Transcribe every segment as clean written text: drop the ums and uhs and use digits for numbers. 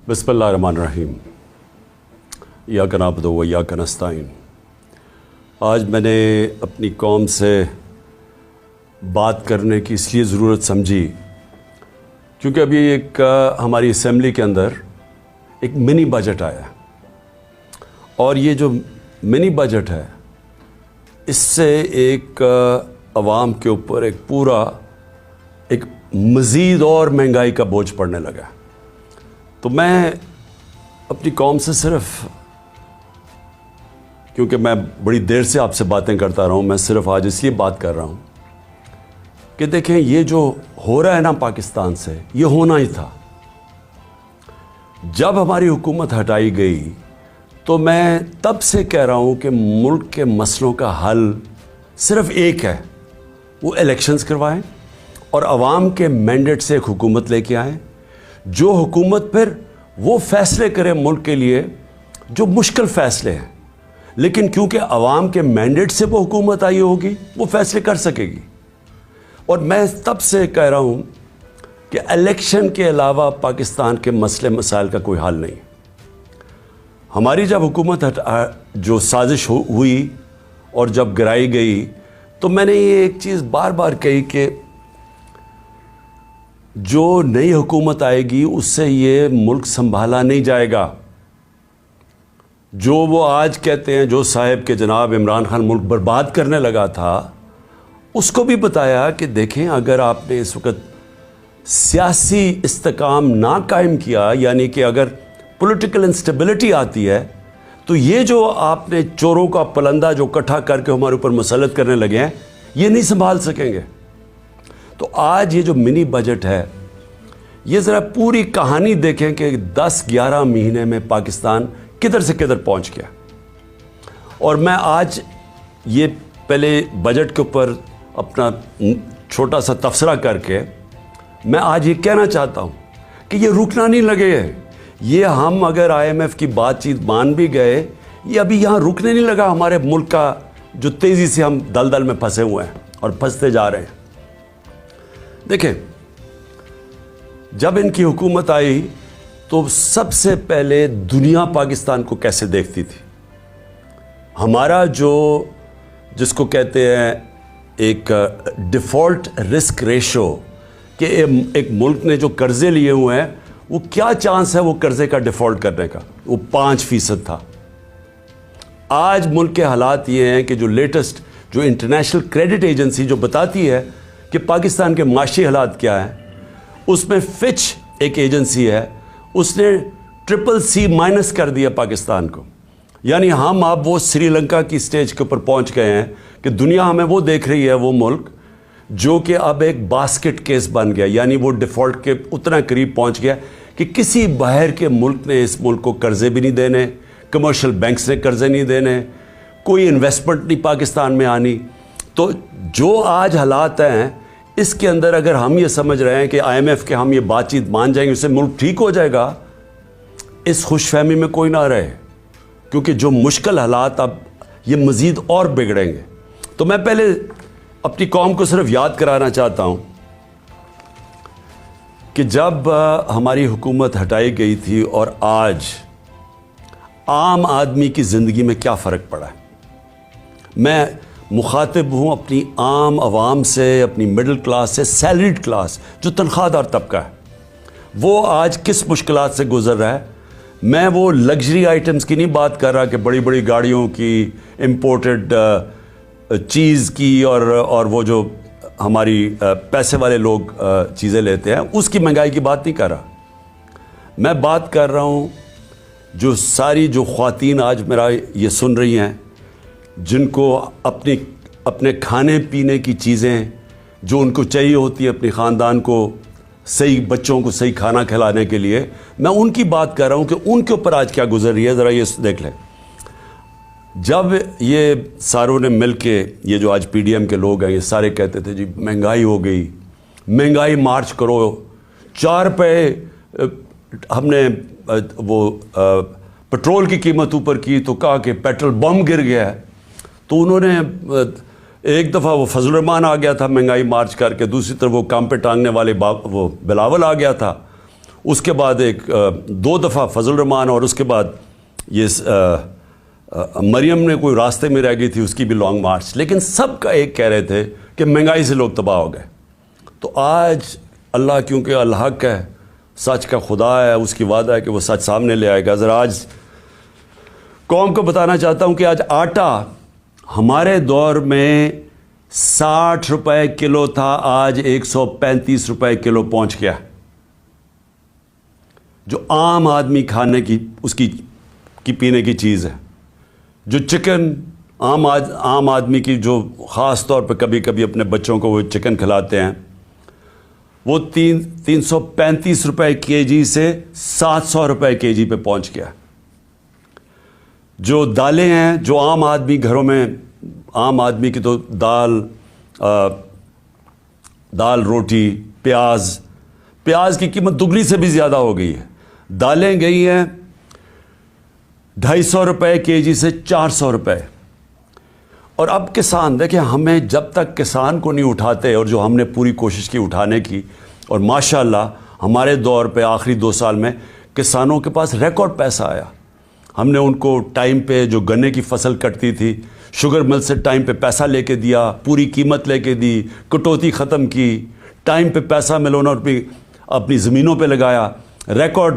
بسم اللہ الرحمن الرحیم ایاک نعبد و ایاک نستعین۔ آج میں نے اپنی قوم سے بات کرنے کی اس لیے ضرورت سمجھی کیونکہ ابھی ایک ہماری اسمبلی کے اندر ایک منی بجٹ آیا ہے، اور یہ جو منی بجٹ ہے اس سے ایک عوام کے اوپر ایک مزید اور مہنگائی کا بوجھ پڑنے لگا ہے۔ تو میں اپنی قوم سے صرف، کیونکہ میں بڑی دیر سے آپ سے باتیں کرتا رہا ہوں، میں صرف آج اس لیے بات کر رہا ہوں کہ دیکھیں یہ جو ہو رہا ہے نا پاکستان سے، یہ ہونا ہی تھا۔ جب ہماری حکومت ہٹائی گئی تو میں تب سے کہہ رہا ہوں کہ ملک کے مسئلوں کا حل صرف ایک ہے، وہ الیکشنز کروائیں اور عوام کے مینڈیٹ سے ایک حکومت لے کے آئیں، جو حکومت پھر وہ فیصلے کرے ملک کے لیے جو مشکل فیصلے ہیں، لیکن کیونکہ عوام کے مینڈیٹ سے وہ حکومت آئی ہوگی وہ فیصلے کر سکے گی۔ اور میں تب سے کہہ رہا ہوں کہ الیکشن کے علاوہ پاکستان کے مسئلے مسائل کا کوئی حل نہیں۔ ہماری جب حکومت جو سازش ہوئی اور جب گرائی گئی تو میں نے یہ ایک چیز بار بار کہی کہ جو نئی حکومت آئے گی اس سے یہ ملک سنبھالا نہیں جائے گا۔ جو وہ آج کہتے ہیں جو صاحب کے جناب عمران خان ملک برباد کرنے لگا تھا، اس کو بھی بتایا کہ دیکھیں اگر آپ نے اس وقت سیاسی استحکام نہ قائم کیا، یعنی کہ اگر پولیٹیکل انسٹیبلٹی آتی ہے تو یہ جو آپ نے چوروں کا پلندہ جو اکٹھا کر کے ہمارے اوپر مسلط کرنے لگے ہیں یہ نہیں سنبھال سکیں گے۔ تو آج یہ جو منی بجٹ ہے یہ ذرا پوری کہانی دیکھیں کہ 10-11 مہینے میں پاکستان کدھر سے کدھر پہنچ گیا۔ اور میں آج یہ پہلے بجٹ کے اوپر اپنا چھوٹا سا تبصرہ کر کے میں آج یہ کہنا چاہتا ہوں کہ یہ رکنا نہیں لگے ہے۔ یہ ہم اگر IMF کی بات چیت مان بھی گئے، یہ ابھی یہاں رکنے نہیں لگا ہمارے ملک کا جو تیزی سے ہم دلدل میں پھنسے ہوئے ہیں اور پھنستے جا رہے ہیں۔ دیکھیں جب ان کی حکومت آئی تو سب سے پہلے دنیا پاکستان کو کیسے دیکھتی تھی؟ ہمارا جس کو کہتے ہیں ایک ڈیفالٹ رسک ریشو، کہ ایک ملک نے جو قرضے لیے ہوئے ہیں وہ کیا چانس ہے وہ قرضے کا ڈیفالٹ کرنے کا، وہ 5% تھا۔ آج ملک کے حالات یہ ہیں کہ جو لیٹسٹ جو انٹرنیشنل کریڈٹ ایجنسی جو بتاتی ہے کہ پاکستان کے معاشی حالات کیا ہیں، اس میں فچ ایک ایجنسی ہے، اس نے CCC- کر دیا پاکستان کو۔ یعنی ہم اب وہ سری لنکا کی سٹیج کے اوپر پہنچ گئے ہیں کہ دنیا ہمیں وہ دیکھ رہی ہے، وہ ملک جو کہ اب ایک باسکٹ کیس بن گیا، یعنی وہ ڈیفالٹ کے اتنا قریب پہنچ گیا کہ کسی باہر کے ملک نے اس ملک کو قرضے بھی نہیں دینے، کمرشل بینکس نے قرضے نہیں دینے، کوئی انویسٹمنٹ نہیں پاکستان میں آنی۔ تو جو آج حالات ہیں اس کے اندر اگر ہم یہ سمجھ رہے ہیں کہ IMF کے ہم یہ بات چیت مان جائیں گے اس سے ملک ٹھیک ہو جائے گا، اس خوش فہمی میں کوئی نہ رہے، کیونکہ جو مشکل حالات اب یہ مزید اور بگڑیں گے۔ تو میں پہلے اپنی قوم کو صرف یاد کرانا چاہتا ہوں کہ جب ہماری حکومت ہٹائی گئی تھی اور آج عام آدمی کی زندگی میں کیا فرق پڑا ہے۔ میں مخاطب ہوں اپنی عام عوام سے، اپنی مڈل کلاس سے، سیلریڈ کلاس جو تنخواہ دار طبقہ ہے، وہ آج کس مشکلات سے گزر رہا ہے۔ میں وہ لگژری آئٹمز کی نہیں بات کر رہا کہ بڑی بڑی گاڑیوں کی، امپورٹڈ چیز کی، اور وہ جو ہماری پیسے والے لوگ چیزیں لیتے ہیں اس کی مہنگائی کی بات نہیں کر رہا۔ میں بات کر رہا ہوں جو ساری جو خواتین آج میرا یہ سن رہی ہیں، جن کو اپنے کھانے پینے کی چیزیں جو ان کو چاہیے ہوتی ہے اپنے خاندان کو، صحیح بچوں کو صحیح کھانا کھلانے کے لیے، میں ان کی بات کر رہا ہوں کہ ان کے اوپر آج کیا گزر رہی ہے، ذرا یہ دیکھ لیں۔ جب یہ ساروں نے مل کے، یہ جو آج PDM کے لوگ ہیں یہ سارے کہتے تھے جی مہنگائی ہو گئی، مہنگائی مارچ کرو، 4 روپے ہم نے وہ پٹرول کی قیمت اوپر کی تو کہا کہ پیٹرول بم گر گیا ہے۔ تو انہوں نے ایک دفعہ وہ فضل الرحمان آ گیا تھا مہنگائی مارچ کر کے، دوسری طرف وہ کام پہ ٹانگنے والے وہ بلاول آ گیا تھا۔ اس کے بعد ایک 2 دفعہ فضل الرحمان، اور اس کے بعد یہ مریم نے کوئی راستے میں رہ گئی تھی، اس کی بھی لانگ مارچ. لیکن سب کا ایک کہہ رہے تھے کہ مہنگائی سے لوگ تباہ ہو گئے. تو آج اللہ کیونکہ الحق ہے، سچ کا خدا ہے، اس کی وعدہ ہے کہ وہ سچ سامنے لے آئے گا. ذرا آج قوم کو بتانا چاہتا ہوں کہ آج آٹا ہمارے دور میں 60 روپے کلو تھا، آج 135 روپے کلو پہنچ گیا. جو عام آدمی کھانے کی اس کی پینے کی چیز ہے. جو چکن عام آدمی کی، جو خاص طور پہ کبھی کبھی اپنے بچوں کو وہ چکن کھلاتے ہیں، وہ 335 روپے کے جی سے 700 روپے کے جی پہ پہنچ گیا. جو دالیں ہیں، جو عام آدمی گھروں میں، عام آدمی کی تو دال روٹی، پیاز کی قیمت دگنی سے بھی زیادہ ہو گئی ہے. دالیں گئی ہیں 250 روپے کے جی سے 400 روپے. اور اب کسان دیکھیں، ہمیں جب تک کسان کو نہیں اٹھاتے، اور جو ہم نے پوری کوشش کی اٹھانے کی، اور ماشاءاللہ ہمارے دور پہ آخری 2 سال میں کسانوں کے پاس ریکارڈ پیسہ آیا. ہم نے ان کو ٹائم پہ جو گنے کی فصل کٹتی تھی، شوگر مل سے ٹائم پہ پیسہ لے کے دیا، پوری قیمت لے کے دی، کٹوتی ختم کی، ٹائم پہ پیسہ ملونا اور اپنی زمینوں پہ لگایا. ریکارڈ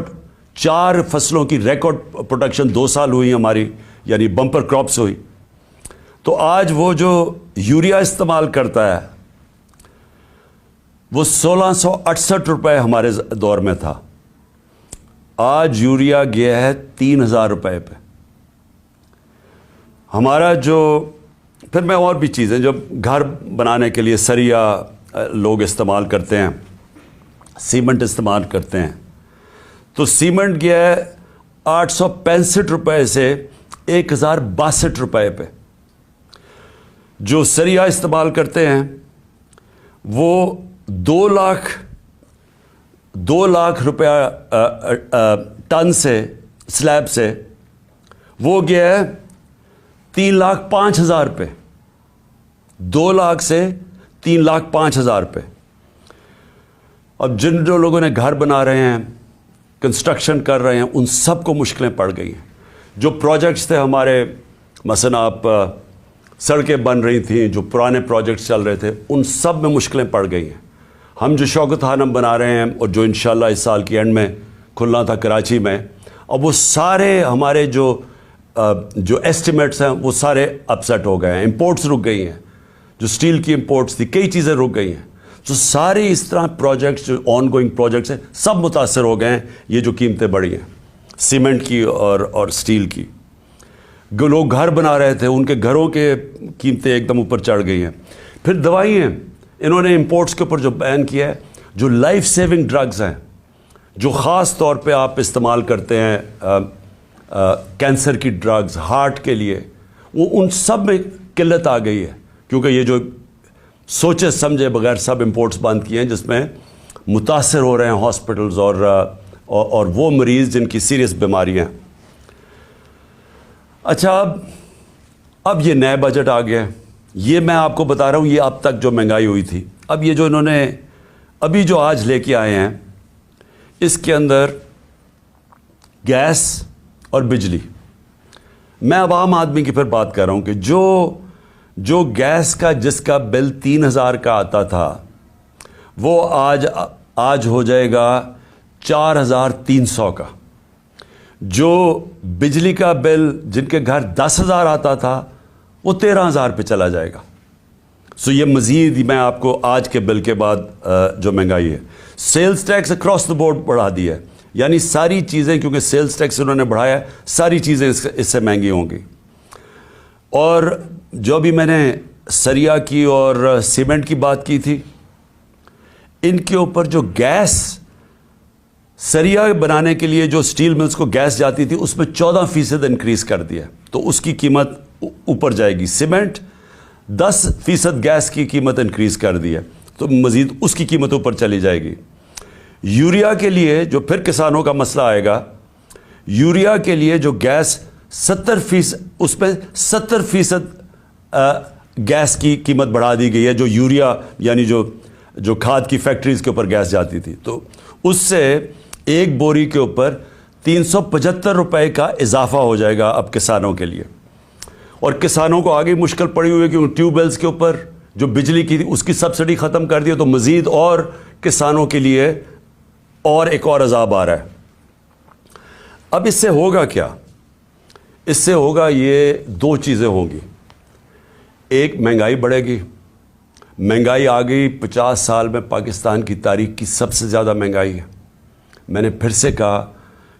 4 فصلوں کی ریکارڈ پروڈکشن 2 سال ہوئی ہماری، یعنی بمپر کراپس ہوئی. تو آج وہ جو یوریا استعمال کرتا ہے وہ 1668 روپے ہمارے دور میں تھا، آج یوریا گیا ہے 3000 روپے پہ. ہمارا جو پھر میں اور بھی چیزیں جو گھر بنانے کے لیے سریا لوگ استعمال کرتے ہیں، سیمنٹ استعمال کرتے ہیں، تو سیمنٹ گیا ہے 865 روپے سے 1062 روپے پہ. جو سریا استعمال کرتے ہیں وہ 2 لاکھ روپیہ ٹن سے، سلیب سے، وہ گیا ہے 3,05,000 پہ. 2 لاکھ سے 3,05,000 پہ. اب جو لوگوں نے گھر بنا رہے ہیں، کنسٹرکشن کر رہے ہیں، ان سب کو مشکلیں پڑ گئی ہیں. جو پروجیکٹس تھے ہمارے، مثلا آپ سڑکیں بن رہی تھیں، جو پرانے پروجیکٹس چل رہے تھے، ان سب میں مشکلیں پڑ گئی ہیں. ہم جو شوکت خانم بنا رہے ہیں، اور جو انشاءاللہ اس سال کی اینڈ میں کھلنا تھا کراچی میں، اب وہ سارے ہمارے جو ایسٹیمیٹس ہیں وہ سارے اپسیٹ ہو گئے ہیں. امپورٹس رک گئی ہیں، جو سٹیل کی امپورٹس تھی، کئی چیزیں رک گئی ہیں. تو سارے اس طرح پروجیکٹس جو آن گوئنگ پروجیکٹس ہیں سب متاثر ہو گئے ہیں. یہ جو قیمتیں بڑھی ہیں سیمنٹ کی اور سٹیل کی، لوگ گھر بنا رہے تھے، ان کے گھروں کے قیمتیں ایک دم اوپر چڑھ گئی ہیں. پھر دوائیں، انہوں نے امپورٹس کے اوپر جو بین کیا ہے، جو لائف سیونگ ڈرگز ہیں، جو خاص طور پہ آپ استعمال کرتے ہیں، کینسر کی ڈرگز، ہارٹ کے لیے، وہ ان سب میں قلت آ گئی ہے. کیونکہ یہ جو سوچے سمجھے بغیر سب امپورٹس بند کیے ہیں، جس میں متاثر ہو رہے ہیں ہاسپٹلز اور وہ مریض جن کی سیریس بیماریاں ہیں. اچھا، اب یہ نئے بجٹ آ گیا. یہ میں آپ کو بتا رہا ہوں، یہ اب تک جو مہنگائی ہوئی تھی، اب یہ جو انہوں نے ابھی جو آج لے کے آئے ہیں، اس کے اندر گیس اور بجلی. میں اب عام آدمی کی پھر بات کر رہا ہوں کہ جو گیس کا جس کا بل 3000 کا آتا تھا، وہ آج ہو جائے گا 4300 کا. جو بجلی کا بل جن کے گھر 10,000 آتا تھا، وہ 13,000 پہ چلا جائے گا. سو یہ مزید میں آپ کو آج کے بل کے بعد جو مہنگائی ہے، sales tax across the board بڑھا دیا ہے. یعنی ساری چیزیں، کیونکہ سیلز ٹیکس انہوں نے بڑھایا ہے، ساری چیزیں اس سے مہنگی ہوں گی. اور جو بھی میں نے سریا کی اور سیمنٹ کی بات کی تھی، ان کے اوپر جو گیس، سریا بنانے کے لیے جو سٹیل ملز کو گیس جاتی تھی، اس میں 14% انکریز کر دیا، تو اس کی قیمت اوپر جائے گی. سیمنٹ 10% گیس کی قیمت انکریز کر دی ہے، تو مزید اس کی قیمت اوپر چلی جائے گی. یوریا کے لیے جو پھر کسانوں کا مسئلہ آئے گا، یوریا کے لیے جو گیس 70%، اس پہ 70% گیس کی قیمت بڑھا دی گئی ہے. جو یوریا یعنی جو کھاد کی فیکٹریز کے اوپر گیس جاتی تھی، تو اس سے ایک بوری کے اوپر 375 روپے کا اضافہ ہو جائے گا اب کسانوں کے لیے. اور کسانوں کو آگے مشکل پڑی ہوئی ہے کیونکہ ٹیوب ویلز کے اوپر جو بجلی کی تھی اس کی سبسڈی ختم کر دی، تو مزید اور کسانوں کے لیے اور ایک اور عذاب آ رہا ہے. اب اس سے ہوگا کیا؟ اس سے ہوگا یہ دو چیزیں ہوں گی. ایک، مہنگائی بڑھے گی. مہنگائی آ گئی 50 سال میں پاکستان کی تاریخ کی سب سے زیادہ مہنگائی ہے. میں نے پھر سے کہا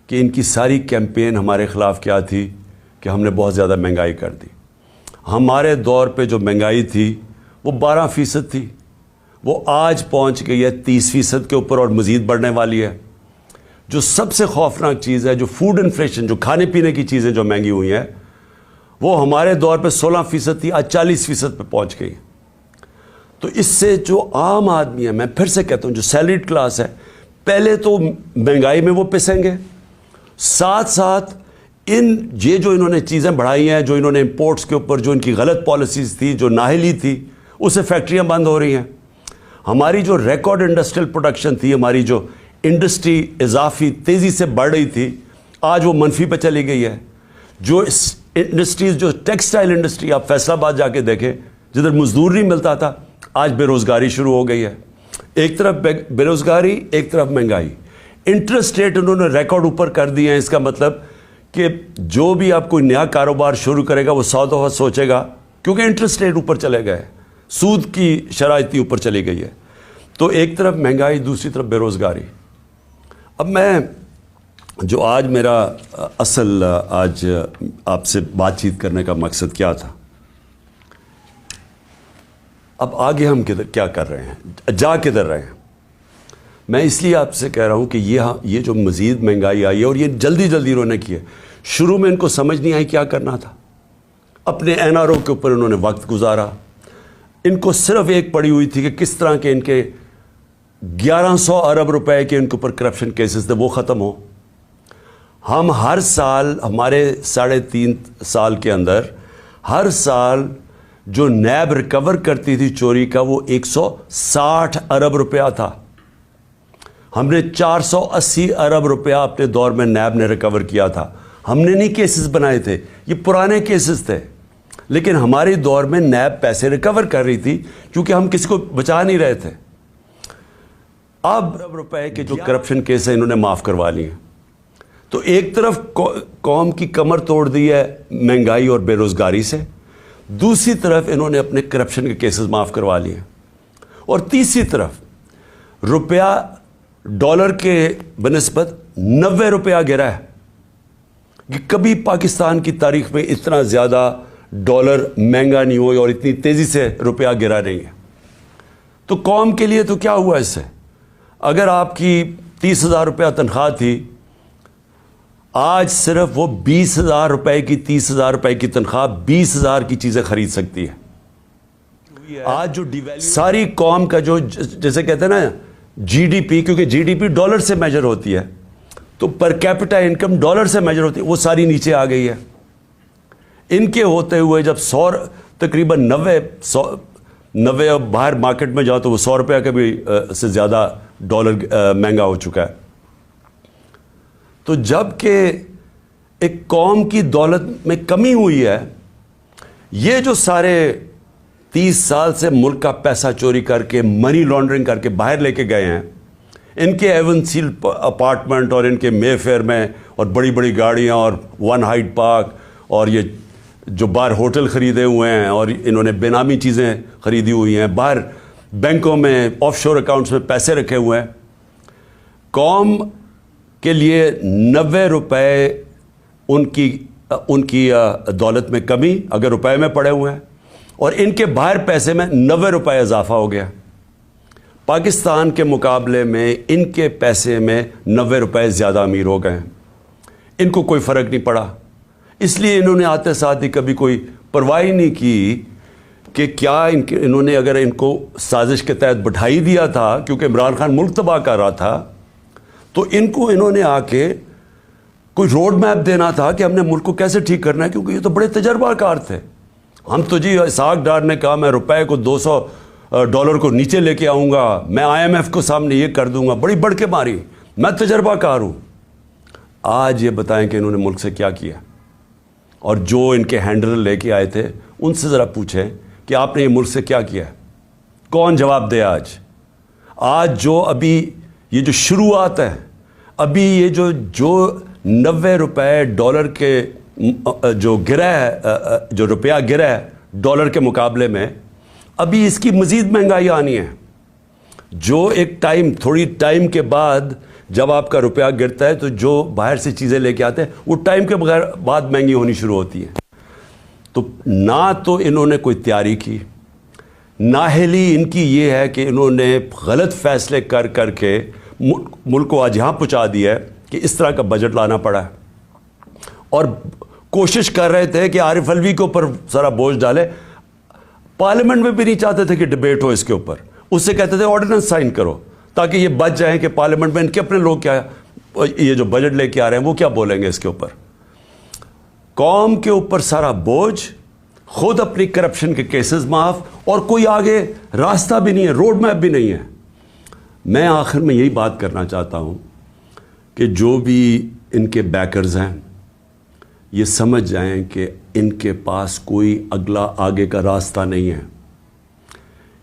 کہ ان کی ساری کیمپین ہمارے خلاف کیا تھی کہ ہم نے بہت زیادہ مہنگائی کر دی. ہمارے دور پہ جو مہنگائی تھی وہ 12% تھی، وہ آج پہنچ گئی ہے 30% کے اوپر اور مزید بڑھنے والی ہے. جو سب سے خوفناک چیز ہے، جو فوڈ انفلیشن، جو کھانے پینے کی چیزیں جو مہنگی ہوئی ہیں، وہ ہمارے دور پہ 16% تھی، آج 40% پہ پہنچ گئی. تو اس سے جو عام آدمی ہے، میں پھر سے کہتا ہوں جو سیلریڈ کلاس ہے، پہلے تو مہنگائی میں وہ پسیں گے، ساتھ ساتھ یہ جو انہوں نے چیزیں بڑھائی ہیں، جو انہوں نے امپورٹس کے اوپر جو ان کی غلط پالیسیز تھی، جو نااہلی تھی، اس سے فیکٹریاں بند ہو رہی ہیں. ہماری جو ریکارڈ انڈسٹریل پروڈکشن تھی، ہماری جو انڈسٹری اضافی تیزی سے بڑھ رہی تھی، آج وہ منفی پہ چلی گئی ہے. جو انڈسٹریز، جو ٹیکسٹائل انڈسٹری، آپ فیصل آباد جا کے دیکھیں، جدھر مزدور نہیں ملتا تھا، آج بے روزگاری شروع ہو گئی ہے. ایک طرف بے روزگاری، ایک طرف مہنگائی. انٹرسٹ ریٹ انہوں نے ریکارڈ اوپر کر دیے ہیں. اس کا مطلب کہ جو بھی آپ کوئی نیا کاروبار شروع کرے گا وہ 100 دفعہ سوچے گا، کیونکہ انٹرسٹ ریٹ اوپر چلے گئے، سود کی شرح اتنی اوپر چلی گئی ہے. تو ایک طرف مہنگائی، دوسری طرف بے روزگاری. اب میں جو آج میرا اصل آج آپ سے بات چیت کرنے کا مقصد کیا تھا، اب آگے ہم کیا کر رہے ہیں، جا کدھر رہے ہیں. میں اس لیے آپ سے کہہ رہا ہوں کہ یہ جو مزید مہنگائی آئی ہے اور یہ جلدی انہوں نے کی ہے. شروع میں ان کو سمجھ نہیں آئی کیا کرنا تھا. اپنے این آر او کے اوپر انہوں نے وقت گزارا. ان کو صرف ایک پڑی ہوئی تھی کہ کس طرح کے ان کے 1100 ارب روپے کے ان کے اوپر کرپشن کیسز تھے وہ ختم ہو. ہم ہر سال، ہمارے 3.5 سال کے اندر، ہر سال جو نیب ریکور کرتی تھی چوری کا وہ 160 ارب روپیہ تھا. ہم نے 480 ارب روپیہ اپنے دور میں نیب نے ریکور کیا تھا. ہم نے نہیں کیسز بنائے تھے، یہ پرانے کیسز تھے، لیکن ہمارے دور میں نیب پیسے ریکور کر رہی تھی کیونکہ ہم کسی کو بچا نہیں رہے تھے. اب ارب روپے کے جو کرپشن کیس ہیں انہوں نے معاف کروا لیے. تو ایک طرف قوم کی کمر توڑ دی ہے مہنگائی اور بے روزگاری سے، دوسری طرف انہوں نے اپنے کرپشن کے کیسز معاف کروا لیے، اور تیسری طرف روپیہ ڈالر کے بنسبت 90 روپیہ گرا ہے. کہ کبھی پاکستان کی تاریخ میں اتنا زیادہ ڈالر مہنگا نہیں ہوئی اور اتنی تیزی سے روپیہ گرا نہیں ہے. تو قوم کے لیے تو کیا ہوا اس سے؟ اگر آپ کی 30,000 روپیہ تنخواہ تھی، آج صرف وہ 20,000 روپے کی 30,000 روپے کی تنخواہ 20,000 کی چیزیں خرید سکتی ہے. آج جو ساری قوم کا جو جیسے کہتے ہیں نا جی ڈی پی، کیونکہ جی ڈی پی ڈالر سے میجر ہوتی ہے تو پر کیپٹا انکم ڈالر سے میجر ہوتی ہے، وہ ساری نیچے آ گئی ہے. ان کے ہوتے ہوئے جب تقریباً 90 باہر مارکیٹ میں جاؤ تو وہ 100 روپیہ کا بھی سے زیادہ ڈالر مہنگا ہو چکا ہے. تو جب کہ ایک قوم کی دولت میں کمی ہوئی ہے، یہ جو سارے 30 سال سے ملک کا پیسہ چوری کر کے، منی لانڈرنگ کر کے باہر لے کے گئے ہیں، ان کے ایون سیل اپارٹمنٹ اور ان کے مے فیئر میں اور بڑی بڑی گاڑیاں اور ون ہائیڈ پارک اور یہ جو باہر ہوٹل خریدے ہوئے ہیں اور انہوں نے بے نامی چیزیں خریدی ہوئی ہیں، باہر بینکوں میں آف شور اکاؤنٹس میں پیسے رکھے ہوئے ہیں. قوم کے لیے 90 روپے ان کی دولت میں کمی اگر روپے میں پڑے ہوئے ہیں، اور ان کے باہر پیسے میں 90 روپے اضافہ ہو گیا. پاکستان کے مقابلے میں ان کے پیسے میں 90 روپے زیادہ امیر ہو گئے ہیں. ان کو کوئی فرق نہیں پڑا، اس لیے انہوں نے آتے ساتھ ہی کبھی کوئی پرواہ نہیں کی کہ کیا انہوں نے اگر ان کو سازش کے تحت بٹھائی دیا تھا، کیونکہ عمران خان ملک تباہ کر رہا تھا، تو انہوں نے آ کے کوئی روڈ میپ دینا تھا کہ ہم نے ملک کو کیسے ٹھیک کرنا ہے، کیونکہ یہ تو بڑے تجربہ کار تھے. ہم تو جی اسحاق ڈار نے کہا میں روپے کو 200 ڈالر کو نیچے لے کے آؤں گا، میں IMF کو سامنے یہ کر دوں گا، بڑی بڑھ کے ماری. میں تجربہ کار ہوں. آج یہ بتائیں کہ انہوں نے ملک سے کیا کیا, اور جو ان کے ہینڈل لے کے آئے تھے ان سے ذرا پوچھیں کہ آپ نے یہ ملک سے کیا کیا ہے. کون جواب دے؟ آج جو ابھی یہ جو شروعات ہے, ابھی یہ جو 90 روپے ڈالر کے جو گرا ہے, جو روپیہ گرا ہے ڈالر کے مقابلے میں, ابھی اس کی مزید مہنگائی آنی ہے. جو ایک تھوڑی ٹائم کے بعد جب آپ کا روپیہ گرتا ہے تو جو باہر سے چیزیں لے کے آتے ہیں وہ ٹائم کے بعد مہنگی ہونی شروع ہوتی ہیں. تو نہ تو انہوں نے کوئی تیاری کی, نااہلی ان کی یہ ہے کہ انہوں نے غلط فیصلے کر کے ملک کو آج یہاں پہنچا دیا ہے کہ اس طرح کا بجٹ لانا پڑا ہے. اور کوشش کر رہے تھے کہ عارف الوی کے اوپر سارا بوجھ ڈالے. پارلیمنٹ میں بھی نہیں چاہتے تھے کہ ڈبیٹ ہو اس کے اوپر, اس سے کہتے تھے آرڈیننس سائن کرو تاکہ یہ بچ جائیں کہ پارلیمنٹ میں ان کے اپنے لوگ کیا یہ جو بجٹ لے کے آ رہے ہیں وہ کیا بولیں گے اس کے اوپر. قوم کے اوپر سارا بوجھ, خود اپنی کرپشن کے کیسز معاف, اور کوئی آگے راستہ بھی نہیں ہے, روڈ میپ بھی نہیں ہے. میں آخر میں یہی بات کرنا چاہتا ہوں کہ جو بھی ان کے بیکرز ہیں یہ سمجھ جائیں کہ ان کے پاس کوئی اگلا آگے کا راستہ نہیں ہے.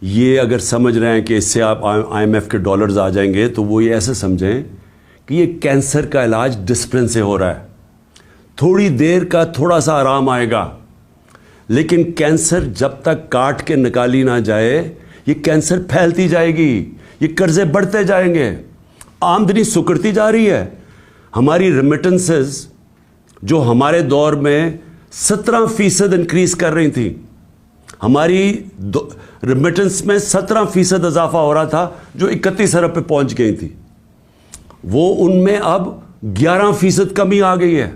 یہ اگر سمجھ رہے ہیں کہ اس سے آپ IMF کے ڈالرز آ جائیں گے تو وہ یہ ایسے سمجھیں کہ یہ کینسر کا علاج ڈسپلن سے ہو رہا ہے, تھوڑی دیر کا تھوڑا سا آرام آئے گا, لیکن کینسر جب تک کاٹ کے نکالی نہ جائے یہ کینسر پھیلتی جائے گی, یہ قرضے بڑھتے جائیں گے, آمدنی سکڑتی جا رہی ہے. ہماری ریمیٹنسز جو ہمارے دور میں 17% انکریز کر رہی تھیں, ہماری ریمیٹنس میں 17% اضافہ ہو رہا تھا جو 31 ارب پہ پہنچ گئی تھی, وہ ان میں اب 11% کمی آ گئی ہے.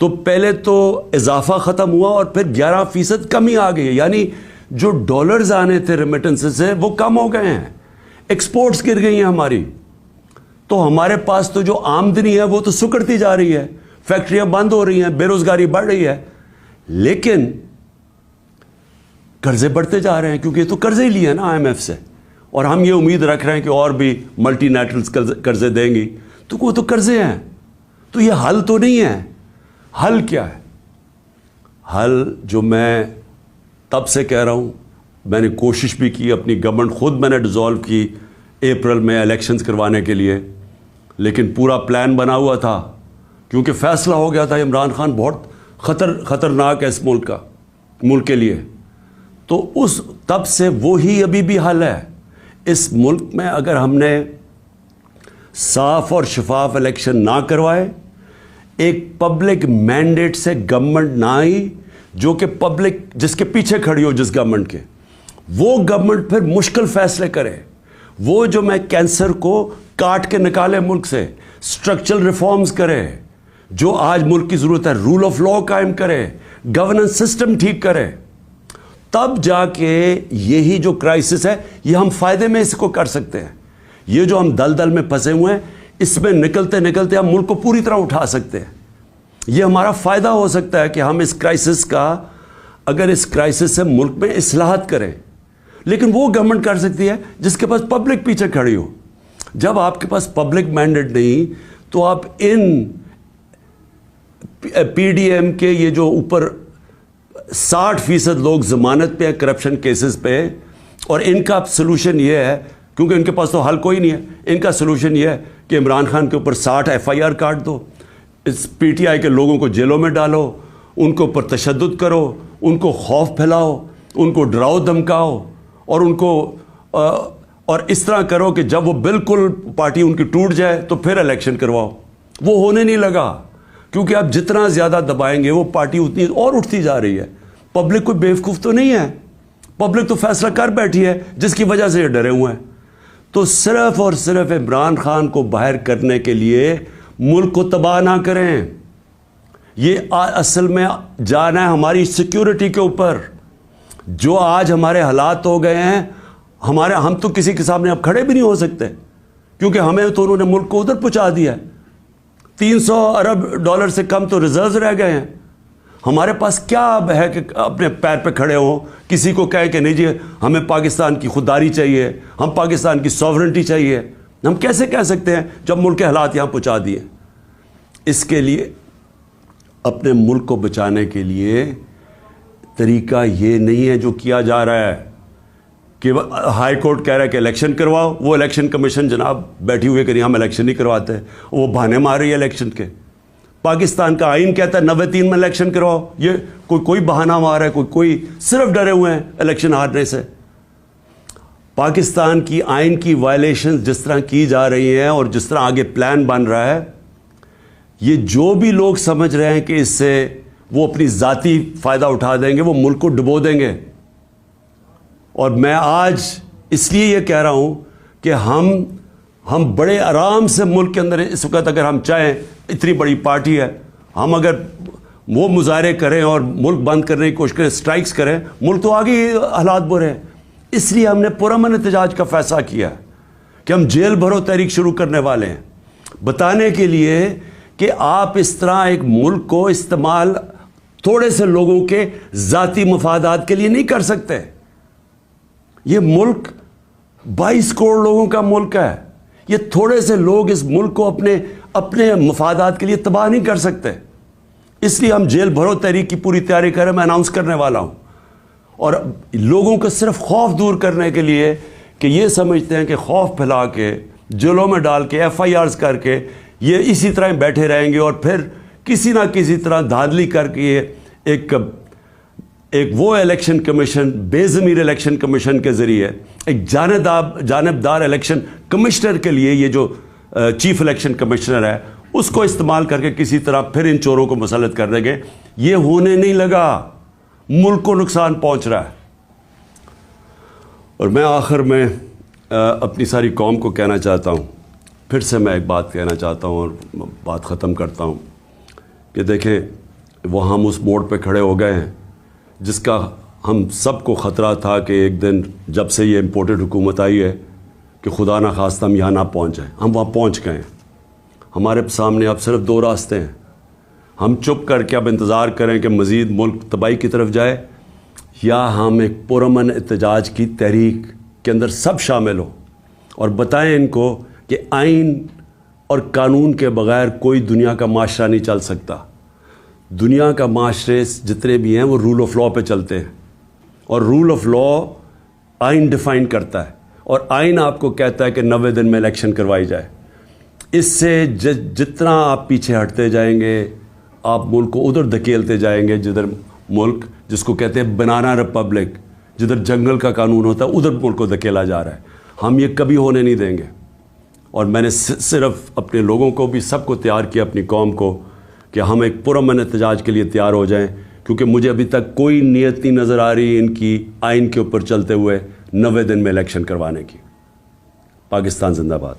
تو پہلے تو اضافہ ختم ہوا اور پھر 11% کمی آ گئی ہے, یعنی جو ڈالرز آنے تھے ریمیٹنس سے وہ کم ہو گئے ہیں, ایکسپورٹس گر گئی ہیں ہماری. تو ہمارے پاس تو جو آمدنی ہے وہ تو سکڑتی جا رہی ہے, فیکٹریاں بند ہو رہی ہیں, بے روزگاری بڑھ رہی ہے, لیکن قرضے بڑھتے جا رہے ہیں کیونکہ یہ تو قرضے ہی لیے نا IMF سے, اور ہم یہ امید رکھ رہے ہیں کہ اور بھی ملٹی نیشنلز قرضے دیں گی, تو وہ تو قرضے ہیں. تو یہ حل تو نہیں ہے. حل کیا ہے؟ حل جو میں تب سے کہہ رہا ہوں, میں نے کوشش بھی کی, اپنی گورنمنٹ خود میں نے ڈیزالو کی اپریل میں الیکشنز کروانے کے لیے, لیکن پورا پلان بنا ہوا تھا کیونکہ فیصلہ ہو گیا تھا عمران خان بہت خطرناک ہے اس ملک کے لیے. تو تب سے وہی ابھی بھی حل ہے. اس ملک میں اگر ہم نے صاف اور شفاف الیکشن نہ کروائے, ایک پبلک مینڈیٹ سے گورنمنٹ نہ آئی جو کہ پبلک جس کے پیچھے کھڑی ہو جس گورنمنٹ کے, وہ گورنمنٹ پھر مشکل فیصلے کرے, وہ جو میں کینسر کو کاٹ کے نکالے ملک سے, اسٹرکچرل ریفارمز کرے, جو آج ملک کی ضرورت ہے, رول آف لا قائم کرے, گورننس سسٹم ٹھیک کرے, تب جا کے یہی جو کرائسس ہے یہ ہم فائدے میں اس کو کر سکتے ہیں. یہ جو ہم دلدل میں پھنسے ہوئے ہیں اس میں نکلتے نکلتے ہم ملک کو پوری طرح اٹھا سکتے ہیں. یہ ہمارا فائدہ ہو سکتا ہے کہ ہم اس کرائسس کا, اگر اس کرائسس سے ملک میں اصلاحات کریں, لیکن وہ گورنمنٹ کر سکتی ہے جس کے پاس پبلک پیچھے کھڑی ہو. جب آپ کے پاس پبلک مینڈیٹ نہیں تو آپ ان PDM کے یہ جو اوپر 60% لوگ ضمانت پہ ہیں کرپشن کیسز پہ, اور ان کا سلوشن یہ ہے, کیونکہ ان کے پاس تو حل کوئی نہیں ہے, ان کا سلوشن یہ ہے کہ عمران خان کے اوپر 60 FIR کاٹ دو, اس PTI کے لوگوں کو جیلوں میں ڈالو, ان کے اوپر تشدد کرو, ان کو خوف پھیلاؤ, ان کو ڈراؤ دھمکاؤ, اور ان کو اور اس طرح کرو کہ جب وہ بالکل پارٹی ان کی ٹوٹ جائے تو پھر الیکشن کرواؤ. وہ ہونے نہیں لگا کیونکہ اب جتنا زیادہ دبائیں گے وہ پارٹی اتنی اور اٹھتی جا رہی ہے. پبلک کوئی بیوقوف تو نہیں ہے, پبلک تو فیصلہ کر بیٹھی ہے جس کی وجہ سے یہ ڈرے ہوئے ہیں. تو صرف اور صرف عمران خان کو باہر کرنے کے لیے ملک کو تباہ نہ کریں. یہ اصل میں جانا ہے ہماری سیکیورٹی کے اوپر. جو آج ہمارے حالات ہو گئے ہیں, ہم تو کسی کے سامنے اب کھڑے بھی نہیں ہو سکتے کیونکہ ہمیں تو انہوں نے ملک کو ادھر پہنچا دیا ہے. 300 ارب ڈالر سے کم تو ریزروز رہ گئے ہیں. ہمارے پاس کیا اب ہے کہ اپنے پیر پہ کھڑے ہوں, کسی کو کہے کہ نہیں جی ہمیں پاکستان کی خودداری چاہیے, ہم پاکستان کی سوورنٹی چاہیے. ہم کیسے کہہ سکتے ہیں جب ملک کے حالات یہاں پہنچا دیے؟ اس کے لیے اپنے ملک کو بچانے کے لیے طریقہ یہ نہیں ہے جو کیا جا رہا ہے کہ ہائی کورٹ کہہ رہا ہے کہ الیکشن کرواؤ، وہ الیکشن کمیشن جناب بیٹھی ہوئے کہ ہم الیکشن نہیں کرواتے، وہ بہانے مار رہی ہے الیکشن کے۔ پاکستان کا آئین کہتا ہے 93 میں الیکشن کرواؤ، یہ کوئی بہانہ مار رہا ہے، کوئی صرف ڈرے ہوئے ہیں الیکشن ہارنے سے۔ پاکستان کی آئین کی وائلیشن جس طرح کی جا رہی ہیں اور جس طرح آگے پلان بن رہا ہے، یہ جو بھی لوگ سمجھ رہے ہیں کہ اس سے وہ اپنی ذاتی فائدہ اٹھا دیں گے، وہ ملک کو ڈبو دیں گے۔ اور میں آج اس لیے یہ کہہ رہا ہوں کہ ہم بڑے آرام سے ملک کے اندر اس وقت اگر ہم چاہیں، اتنی بڑی پارٹی ہے، ہم اگر وہ مظاہرے کریں اور ملک بند کرنے کی کوشش کریں، اسٹرائکس کریں، ملک تو آگے ہی حالات برے ہیں۔ اس لیے ہم نے پرامن احتجاج کا فیصلہ کیا کہ ہم جیل بھرو تحریک شروع کرنے والے ہیں، بتانے کے لیے کہ آپ اس طرح ایک ملک کو استعمال تھوڑے سے لوگوں کے ذاتی مفادات کے لیے نہیں کر سکتے۔ یہ ملک 22 کروڑ لوگوں کا ملک ہے، یہ تھوڑے سے لوگ اس ملک کو اپنے مفادات کے لیے تباہ نہیں کر سکتے۔ اس لیے ہم جیل بھرو تحریک کی پوری تیاری کریں، میں اناؤنس کرنے والا ہوں۔ اور لوگوں کو صرف خوف دور کرنے کے لیے کہ یہ سمجھتے ہیں کہ خوف پھیلا کے، جیلوں میں ڈال کے، FIRs کر کے یہ اسی طرح بیٹھے رہیں گے، اور پھر کسی نہ کسی طرح دھاندلی کر کے ایک وہ الیکشن کمیشن، بے ضمیر الیکشن کمیشن کے ذریعے ایک جانبدار الیکشن کمشنر کے لیے، یہ جو چیف الیکشن کمشنر ہے، اس کو استعمال کر کے کسی طرح پھر ان چوروں کو مسلط کر دیں گے۔ یہ ہونے نہیں لگا، ملک کو نقصان پہنچ رہا ہے۔ اور میں آخر میں اپنی ساری قوم کو کہنا چاہتا ہوں، پھر سے میں ایک بات کہنا چاہتا ہوں اور بات ختم کرتا ہوں کہ دیکھیں، وہ ہم اس موڑ پہ کھڑے ہو گئے ہیں جس کا ہم سب کو خطرہ تھا کہ ایک دن جب سے یہ امپورٹڈ حکومت آئی ہے کہ خدا نہ خواستہ ہم یہاں نہ پہنچ جائیں۔ ہم وہاں پہنچ گئے ہیں۔ ہمارے سامنے اب صرف 2 راستے ہیں۔ ہم چپ کر کے اب انتظار کریں کہ مزید ملک تباہی کی طرف جائے، یا ہم ایک پرامن احتجاج کی تحریک کے اندر سب شامل ہوں اور بتائیں ان کو کہ آئین اور قانون کے بغیر کوئی دنیا کا معاشرہ نہیں چل سکتا۔ دنیا کا معاشرے جتنے بھی ہیں وہ رول آف لا پہ چلتے ہیں، اور رول آف لا آئین ڈیفائن کرتا ہے، اور آئین آپ کو کہتا ہے کہ 90 دن میں الیکشن کروائی جائے۔ اس سے جتنا آپ پیچھے ہٹتے جائیں گے، آپ ملک کو ادھر دھکیلتے جائیں گے، جدھر ملک جس کو کہتے ہیں بنانا ریپبلک، جدھر جنگل کا قانون ہوتا ہے، ادھر ملک کو دھکیلا جا رہا ہے۔ ہم یہ کبھی ہونے نہیں دیں گے۔ اور میں نے صرف اپنے لوگوں کو بھی، سب کو تیار کیا، اپنی قوم کو، کہ ہم ایک پرامن احتجاج کے لیے تیار ہو جائیں، کیونکہ مجھے ابھی تک کوئی نیت نہیں نظر آ رہی ان کی آئین کے اوپر چلتے ہوئے 90 دن میں الیکشن کروانے کی۔ پاکستان زندہ باد۔